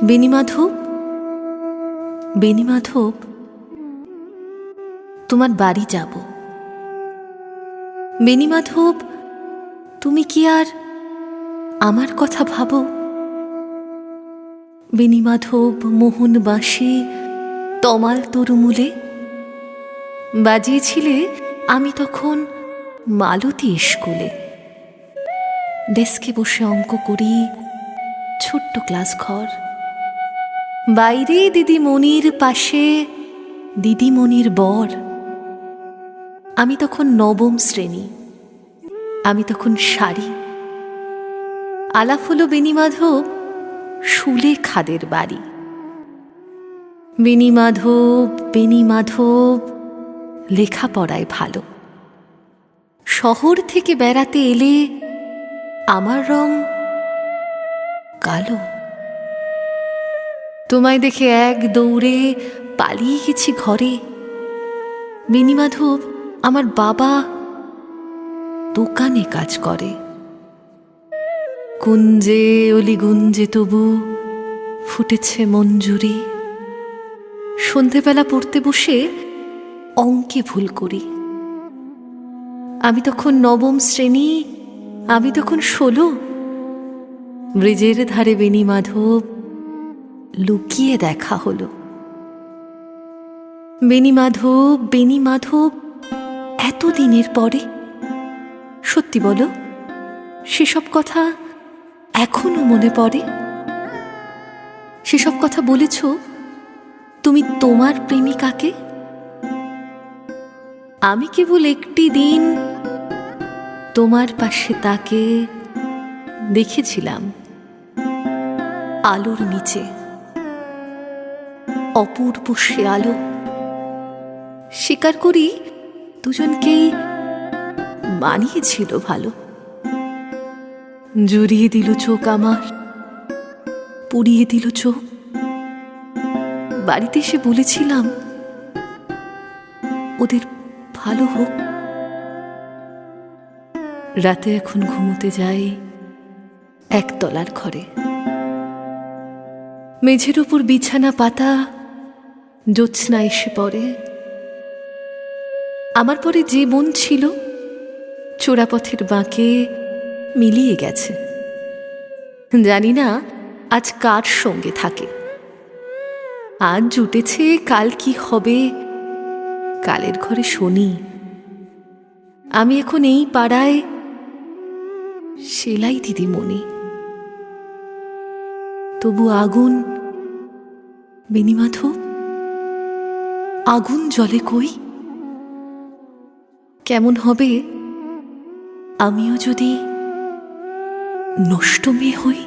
বেণীমাধব, বেণীমাধব, তোমার বাড়ি যাব। বেণীমাধব, তুমি কি আর আমার কথা ভাবো? বেণীমাধব মোহন বাঁশি তমাল তরুমূলে বাজিয়েছিলে, আমি তখন মালতী স্কুলে। ডেস্কে বসে অঙ্ক করি, ছোট্ট ক্লাস ঘর, বাইরে দিদিমণির পাশে দিদিমণির বর। আমি তখন নবম শ্রেণী, আমি তখন শাড়ি। আলাপ হলো বেণীমাধব সুলেখাদের বাড়ি। বেণীমাধব, বেণীমাধব লেখাপড়ায় ভালো। শহর থেকে বেড়াতে এলে আমার রং কালো। তোমায় দেখে এক দৌড়ে পালিয়ে গেছি ঘরে। বেণীমাধব, আমার বাবা দোকানে কাজ করে। কুঞ্জে অলিগুঞ্জে তবু ফুটেছে মঞ্জুরি। সন্ধেবেলা পড়তে বসে অঙ্কে ভুল করি। আমি তখন নবম শ্রেণী, আমি তখন 16। ব্রিজের ধারে বেণীমাধব লুকিয়ে দেখা হলো। বেণীমাধব, বেণীমাধব, এতদিনের পরে সত্যি বলো, সেসব কথা এখনো মনে পড়ে? সেসব কথা বলেছ তুমি তোমার প্রেমিকাকে? আমি কেবল একটি দিন তোমার পাশে তাকে দেখেছিলাম আলোর নিচে। অপূর্ব সে আলো। স্বীকার করি, দুজনকেই মানিয়েছিল ভালো। জুড়িয়ে দিল চোখ আমার, পুড়িয়ে দিল চোখ। বাড়িতে এসে বলেছিলাম ওদের ভালো হোক। রাতে এখন ঘুমোতে যাই একতলার ঘরে। মেঝের উপর বিছানা পাতা, জ্যোৎস্না এসে পড়ে। আমার পরে যে বোন ছিল চোরাপথের বাঁকে মিলিয়ে গেছে। জানি না আজ কার সঙ্গে থাকে। আজ জুটেছে, কাল কি হবে কালের ঘরে শনি। আমি এখন এই পাড়ায় সেলাই দিদিমণি। তবু আগুন বেণীমাধব, আগুন জ্বলে কই? কেমন হবে আমিও যদি নষ্ট মেয়ে হই?